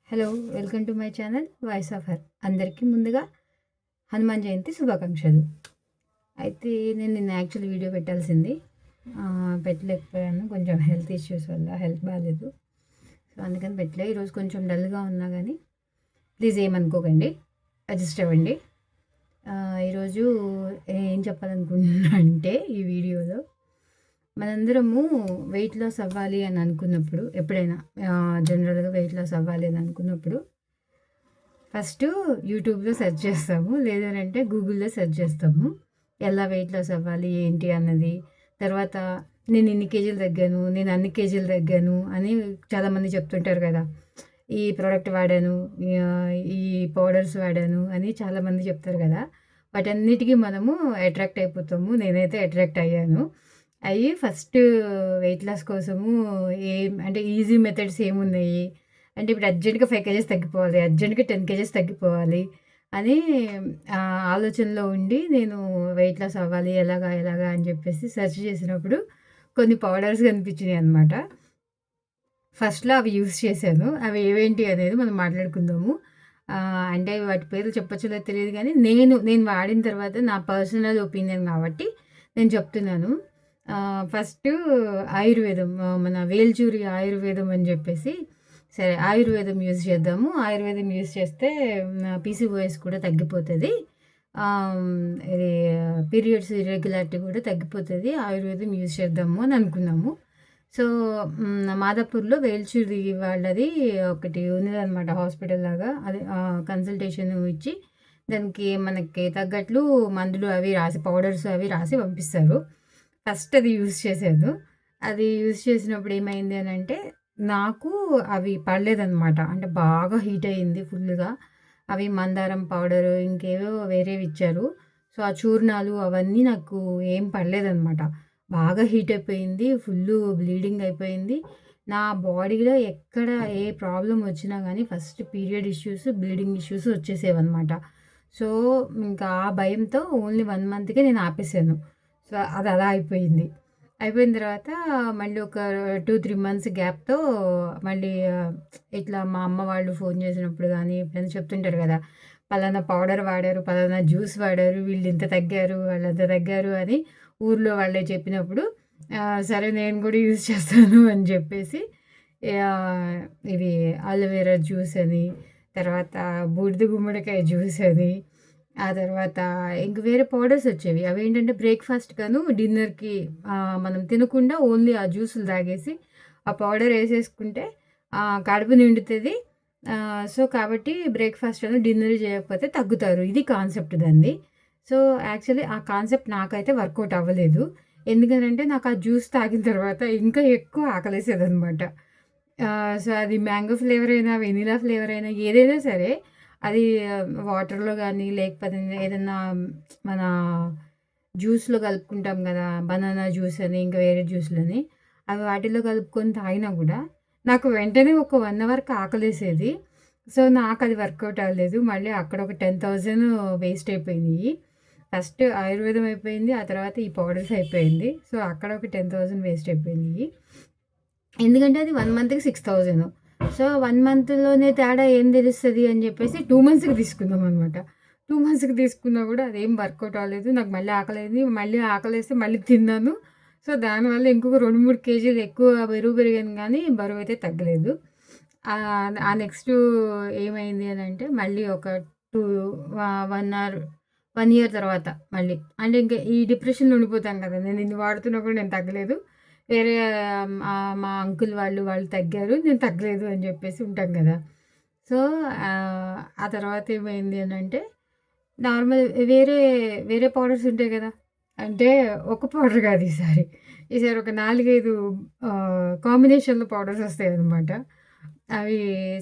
Hello, welcome to my channel voice of her. అందరికీ ముందుగా హనుమాన్ జయంతి శుభాకాంక్షలు. అయితే నేను నిన్న యాక్చువల్ వీడియో పెట్టాల్సింది, పెట్టలేకపోయాను. కొంచెం హెల్త్ ఇష్యూస్ వల్ల హెల్త్ బాగాలేదు. సో అందుకని పెట్టలే. ఈరోజు కొంచెం డల్గా ఉన్నా కానీ ప్లీజ్ ఏమనుకోకండి, అడ్జస్ట్ అవ్వండి. ఈరోజు ఏం చెప్పాలనుకుంటున్నా అంటే, ఈ వీడియోలో మనందరము వెయిట్ లాస్ అవ్వాలి అని అనుకున్నప్పుడు, ఎప్పుడైనా జనరల్గా వెయిట్ లాస్ అవ్వాలి అని అనుకున్నప్పుడు ఫస్ట్ యూట్యూబ్లో సెర్చ్ చేస్తాము, లేదంటే గూగుల్లో సెర్చ్ చేస్తాము ఎలా వెయిట్ లాస్ అవ్వాలి ఏంటి అన్నది. తర్వాత నేను ఇన్ని కేజీలు తగ్గాను, నేను అన్ని కేజీలు తగ్గాను అని చాలామంది చెప్తుంటారు కదా. ఈ ప్రోడక్ట్ వాడాను, ఈ పౌడర్స్ వాడాను అని చాలామంది చెప్తారు కదా. వాటన్నిటికీ మనము అట్రాక్ట్ అయిపోతాము. నేనైతే అట్రాక్ట్ అయ్యాను. అయ్యి ఫస్ట్ వెయిట్ లాస్ కోసము అంటే ఈజీ మెథడ్స్ ఏమున్నాయి అంటే, ఇప్పుడు అర్జెంట్గా 5 కేజెస్ తగ్గిపోవాలి, అర్జెంట్గా 10 కేజెస్ తగ్గిపోవాలి అని ఆలోచనలో ఉండి నేను వెయిట్ లాస్ అవ్వాలి ఎలాగా అని చెప్పేసి సెర్చ్ చేసినప్పుడు కొన్ని పౌడర్స్ కనిపించినాయి అనమాట. ఫస్ట్లో అవి యూస్ చేశాను. అవి ఏవేంటి అనేది మనం మాట్లాడుకుందాము. అంటే వాటి పేర్లు చెప్పచ్చో లేదో తెలియదు, కానీ నేను వాడిన తర్వాత నా పర్సనల్ ఒపీనియన్ కాబట్టి నేను చెప్తున్నాను. ఫస్ట్ ఆయుర్వేదం, మన వేల్చూరి ఆయుర్వేదం అని చెప్పేసి, సరే ఆయుర్వేదం యూజ్ చేద్దాము. ఆయుర్వేదం యూజ్ చేస్తే పీసీఓఎస్ కూడా తగ్గిపోతుంది, ఇది పీరియడ్స్ ఇర్రెగ్యులారిటీ కూడా తగ్గిపోతుంది, ఆయుర్వేదం యూజ్ చేద్దాము అని అనుకున్నాము. సో మాదాపూర్లో వేల్చూరి వాళ్ళది ఒకటి ఉన్నదన్నమాట, హాస్పిటల్ లాగా. అది కన్సల్టేషన్ ఇచ్చి దానికి మనకి తగ్గట్లు మందులు అవి రాసి, పౌడర్స్ అవి రాసి పంపిస్తారు. ఫస్ట్ అది యూజ్ చేశాను. అది యూజ్ చేసినప్పుడు ఏమైంది అని అంటే, నాకు అవి పడలేదనమాట. అంటే బాగా హీట్ అయ్యింది ఫుల్గా. అవి మందారం పౌడరు ఇంకేవో వేరేవి ఇచ్చారు. సో ఆ చూర్ణాలు అవన్నీ నాకు ఏం పడలేదనమాట. బాగా హీట్ అయిపోయింది, ఫుల్లు బ్లీడింగ్ అయిపోయింది. నా బాడీలో ఎక్కడ ఏ ప్రాబ్లం వచ్చినా కానీ first period issues, bleeding issues వచ్చేసేవన్నమాట. సో ఇంకా ఆ భయంతో ఓన్లీ 1 మంత్కే నేను ఆపేసాను. సో అది అలా అయిపోయింది. అయిపోయిన తర్వాత మళ్ళీ ఒక 2-3 మంత్స్ గ్యాప్‌తో మళ్ళీ ఇట్లా మా అమ్మ వాళ్ళు ఫోన్ చేసినప్పుడు కానీ ఎప్పుడైనా చెప్తుంటారు కదా, పలానా పౌడర్ వాడారు, పలానా జ్యూస్ వాడారు, వీళ్ళు ఇంత తగ్గారు, వాళ్ళంత తగ్గారు అని ఊర్లో వాళ్ళే చెప్పినప్పుడు, సరే నేను కూడా యూజ్ చేస్తాను అని చెప్పేసి ఇవి అలోవెరా జ్యూస్ అని, తర్వాత బూడిద గుమ్మడికాయ జ్యూస్ అని, ఆ తర్వాత ఇంక వేరే పౌడర్స్ వచ్చేవి. అవేంటంటే బ్రేక్‌ఫాస్ట్‌కను, డిన్నర్‌కి మనం తినకుండా ఓన్లీ ఆ జ్యూసులు తాగేసి ఆ పౌడర్ ఏసేసుకుంటే కడుపు నిండుతది. సో కాబట్టి బ్రేక్‌ఫాస్ట్ అను, డిన్నర్ చేయకపోతే తగ్గుతారు. ఇది కాన్సెప్ట్ దానిది. సో యాక్చువల్లీ ఆ కాన్సెప్ట్ నాకైతే వర్కౌట్ అవ్వలేదు. ఎందుకనంటే నాకు ఆ జ్యూస్ తాగిన తర్వాత ఇంకా ఎక్కువ ఆకలేసేదనమాట. సో అది మ్యాంగో ఫ్లేవర్ అయినా, వెనిలా ఫ్లేవర్ అయినా ఏదైనా సరే, అది వాటర్‌లో గానీ, లేకపోతే ఏదన్నా మన జ్యూస్‌లో కలుపుకుంటాం కదా, బనానా జ్యూస్ అని, ఇంకా వేరే జ్యూస్‌లని, అవి వాటిలో కలుపుకొని తాగినా కూడా నాకు వెంటనే ఒక 1 అవర్‌కి ఆకలేసేది. సో నాకది వర్కౌట్ అవ్వలేదు. మళ్ళీ అక్కడ ఒక 10,000 వేస్ట్ అయిపోయినియి. ఫస్ట్ ఆయుర్వేదం అయిపోయింది, ఆ తర్వాత ఈ పౌడర్స్ అయిపోయింది. సో అక్కడ ఒక 10,000 వేస్ట్ అయిపోయినియి. ఎందుకంటే అది 1 మంత్‌కి 6,000. సో 1 మంత్‌లోనే తేడా ఏం తెలుస్తది అని చెప్పేసి 2 మంత్స్‌కి తీసుకున్నాం అనమాట. 2 మంత్స్‌కి తీసుకున్నా కూడా అదేం వర్కౌట్ అవ్వలేదు. నాకు మళ్ళీ ఆకలైంది. మళ్ళీ ఆకలేస్తే మళ్ళీ తిన్నాను. సో దానివల్ల ఇంకొక 2, 3 కేజీలు ఎక్కువ బరువు పెరిగాను కానీ బరువైతే తగ్గలేదు. ఆ నెక్స్ట్ ఏమైంది అని అంటే, మళ్ళీ ఒక 2 1 ఆర్ 1 ఇయర్ తర్వాత మళ్ళీ అంటే ఇంకా ఈ డిప్రెషన్‌లో ఉండిపోతాను కదా. నేను ఇన్ని వాడుతున్నా కూడా నేను తగ్గలేదు. వేరే మా అంకుల్ వాళ్ళు తగ్గారు, నేను తగ్గలేదు అని చెప్పేసి ఉంటాం కదా. సో ఆ తర్వాత ఏమైంది అని అంటే, నార్మల్ వేరే వేరే పౌడర్స్ ఉంటాయి కదా. అంటే ఒక పౌడర్ కాదు ఈసారి ఒక 4, 5 కాంబినేషన్‌లో పౌడర్స్ వస్తాయన్నమాట. అవి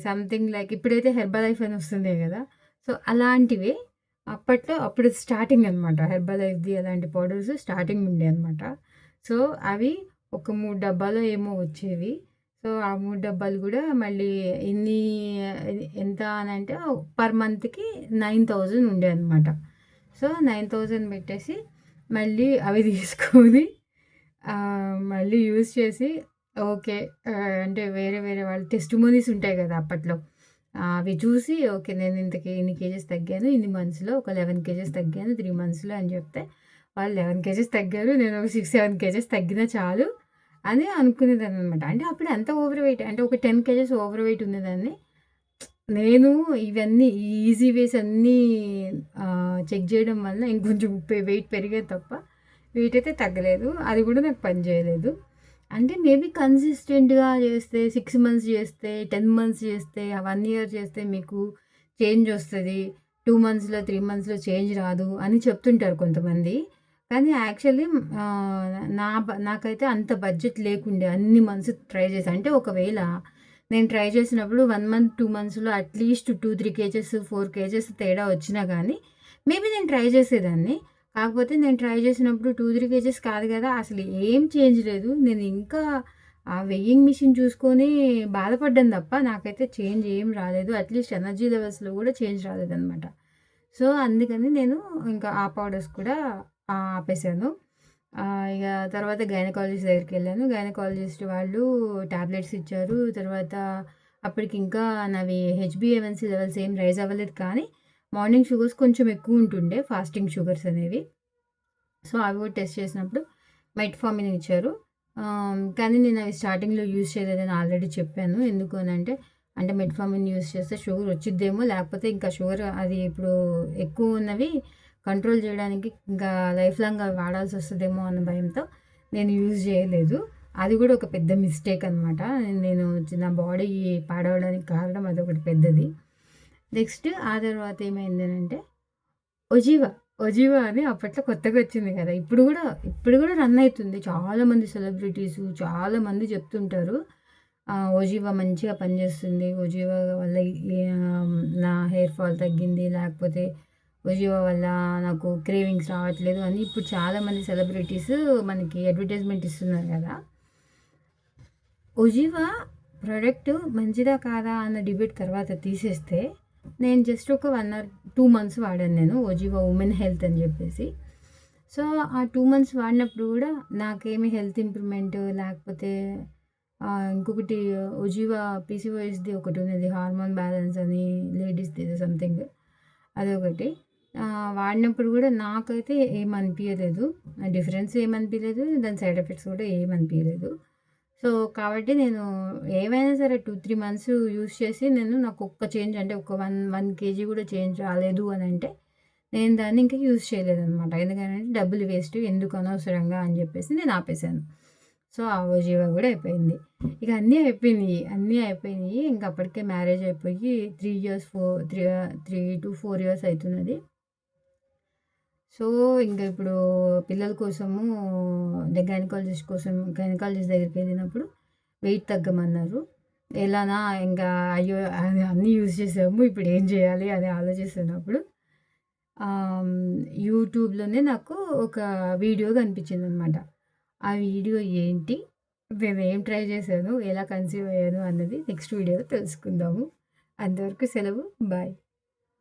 సంథింగ్ లైక్ ఇప్పుడైతే హెర్బల్ లైఫ్ అని వస్తున్నాయి కదా. సో అలాంటివి అప్పుడు స్టార్టింగ్ అనమాట. హెర్బల్ లైఫ్‌ది అలాంటి పౌడర్స్ స్టార్టింగ్ ఉండే అనమాట. సో అవి ఒక 3 డబ్బాలో ఏమో వచ్చేవి. సో ఆ 3 డబ్బాలు కూడా మళ్ళీ ఎన్ని ఎంత అనంటే పర్ మంత్‌కి 9,000 ఉండే అనమాట. సో 9,000 పెట్టేసి మళ్ళీ అవి తీసుకొని మళ్ళీ యూజ్ చేసి, ఓకే. అంటే వేరే వేరే వాళ్ళ టెస్టిమోనీస్ ఉంటాయి కదా అప్పట్లో. అవి చూసి ఓకే. నేను ఇన్ని కేజెస్ తగ్గాను. ఇన్ని మంత్స్‌లో ఒక 11 కేజెస్ తగ్గాను 3 మంత్స్‌లో అని చెప్తే, వాళ్ళు 11 కేజెస్ తగ్గారు. నేను ఒక 6, 7 కేజెస్ తగ్గినా చాలు అని అనుకునేదాన్ననమాట. అంటే అప్పుడు ఎంత ఓవర్ వెయిట్ అంటే ఒక 10 కేజెస్ ఓవర్ వెయిట్ ఉండేదాన్ని. నేను ఇవన్నీ ఈ ఈజీ వేస్ అన్నీ చెక్ చేయడం వల్ల ఇంకొంచెం వెయిట్ పెరిగేది తప్ప వెయిట్ అయితే తగ్గలేదు. అది కూడా నాకు పని చేయలేదు. అంటే మేబీ కన్సిస్టెంట్‌గా చేస్తే 6 మంత్స్ చేస్తే, 10 మంత్స్ చేస్తే, 1 ఇయర్ చేస్తే మీకు చేంజ్ వస్తది. 2 మంత్స్‌లో, 3 మంత్స్‌లో చేంజ్ రాదు అని చెప్తుంటారు కొంతమంది. కానీ యాక్చువల్లీ నాకైతే అంత బడ్జెట్ లేకుండే అన్ని మంత్స్ ట్రై చేశా. అంటే ఒకవేళ నేను ట్రై చేసినప్పుడు 1 మంత్, 2 మంత్స్‌లో అట్‌లీస్ట్ 2, 3 కేజెస్, 4 కేజెస్ తేడా వచ్చినా గానీ మేబీ నేను ట్రై చేసేదాన్ని. కాకపోతే నేను ట్రై చేసినప్పుడు 2, 3 కేజెస్ కాదు గదా! అసలు ఏం చేంజ్ లేదు. నేను ఇంకా ఆ వెయింగ్ మిషన్ చూసుకొని బాధపడ్డాను తప్ప నాకైతే చేంజ్ ఏం రాలేదు. అట్‌లీస్ట్ ఎనర్జీ లెవెల్స్‌లో గూడా చేంజ్ రాలేదనమాట. సో, అందుకని నేను ఇంకా ఆ పౌడర్స్ కూడా ఆపేసాను. ఇగ తర్వాత గైనకాలజిస్ట్ దగ్గరికెళ్ళాను. గైనకాలజిస్ట్ వాళ్ళు టాబ్లెట్స్ ఇచ్చారు. తర్వాత అప్పటికింకా నావి హెచ్‌బీఏవన్సీ లెవెల్స్ ఏం రైజ్ అవ్వలేదు కానీ, మార్నింగ్ షుగర్స్ కొంచెం ఎక్కువుంటుండే ఫాస్టింగ్ షుగర్స్ అనేవి. సో, అవి కూడా టెస్ట్ చేసినప్పుడు మెట్ఫార్మిన్ ఇచ్చారు. కానీ నేను అవి స్టార్టింగ్‌లో యూజ్ చేయలేదని ఆల్రెడీ చెప్పాను. ఎందుకు అనంటే, అంటే మెట్ఫార్మిన్ యూజ్ చేస్తే షుగర్ వచ్చిద్దేమో, లేకపోతే ఇంకా షుగర్ అది ఇప్పుడు ఎక్కువ ఉన్నవి కంట్రోల్ చేయడానికి ఇంకా లైఫ్ లాంగ్ అవి వాడాల్సొస్తదేమో అన్న భయంతో నేను యూజ్ చేయలేదు. అది కూడా ఒక పెద్ద మిస్టేక్ అనమాట. నేను నా బాడీ పాడవడానికి కారణం అదొకటి పెద్దది. నెక్స్ట్ ఆ తర్వాత ఏమైందనంటే ఒజీవా. ఒజీవా అని అప్పట్లో కొత్తగొచ్చింది కదా! ఇప్పుడు గూడా రన్ అయితుంది. చాలామంది సెలబ్రిటీసు చాలామంది చెప్తుంటారు. ఒజీవా మంచిగా పనిచేస్తుంది. ఒజీవా వల్ల నా హెయిర్ ఫాల్ తగ్గింది. లేకపోతే ఒజీవా వల్ల నాకు క్రేవింగ్స్ రావట్లేదు అని ఇప్పుడు చాలామంది సెలబ్రిటీస్ మనకి అడ్వర్టైజ్‌మెంట్ ఇస్తున్నారు కదా! ఒజీవా ప్రొడక్ట్ మంచిదా కాదా అన్న డిబేట్ తర్వాత తీసేస్తే, నేను జస్ట్ ఒక 1 ఆర్ 2 మంత్స్ వాడాను నేను ఒజీవా ఉమెన్ హెల్త్ అని చెప్పేసి. సో, ఆ 2 మంత్స్ వాడినప్పుడు గూడా నాకేమి హెల్త్ ఇంప్రూవ్‌మెంట్ లేకపోతే ఇంకొకటి ఒజీవా పీసీఓఎస్‌ది ఒకటున్నది హార్మోన్ బ్యాలెన్స్ అని లేడీస్‌ది ఏదో సంథింగ్ అదొకటి. వాడినప్పుడు గూడా నాకైతే ఏమనిపియలేదు. డిఫరెన్స్ ఏమనిపియలేదు. దాని సైడ్ ఎఫెక్ట్స్ కూడా ఏమనిపియలేదు. సో, కాబట్టి నేను ఏవైనా సరే 2, 3 మంత్స్ యూజ్ చేసి నాకొక్క చేంజ్ అంటే ఒక 1 కేజీ గూడా చేంజ్ రాలేదు అనంటే, నేను దాన్ని ఇంకా యూజ్ చేయలేదనమాట. ఎందుకనంటే డబ్బులు వేస్ట్ ఎందుకు అనవసరంగా అని జెప్పేసి నేను ఆపేసాను. సో, ఆ ఓజీవా గూడా అయిపోయింది. ఇక అన్నీ అయిపోయినియి. ఇంక అప్పటికే మ్యారేజ్ అయిపోయి 3 to 4 ఇయర్స్ అయితున్నది. సో, ఇంక ఇప్పుడు పిల్లల కోసము గైనకాలజిస్ట్ దగ్గరికెళ్ళినప్పుడు వెయిట్ తగ్గమన్నారు. ఎలానా ఇంకా అయ్యో! అన్నీ యూజ్ చేసాము. ఇప్పుడు ఏం చేయాలి అని ఆలోచిస్తున్నప్పుడు యూట్యూబ్‌లోనే నాకు ఒక వీడియో కనిపించిందనమాట. ఆ వీడియో ఏంటి? నేనేం ట్రై చేశాను? ఎలా కన్సీవ్ అయ్యాను అన్నది నెక్స్ట్ వీడియోలో తెలుసుకుందాము. అంతవరకు సెలవు. బాయ్.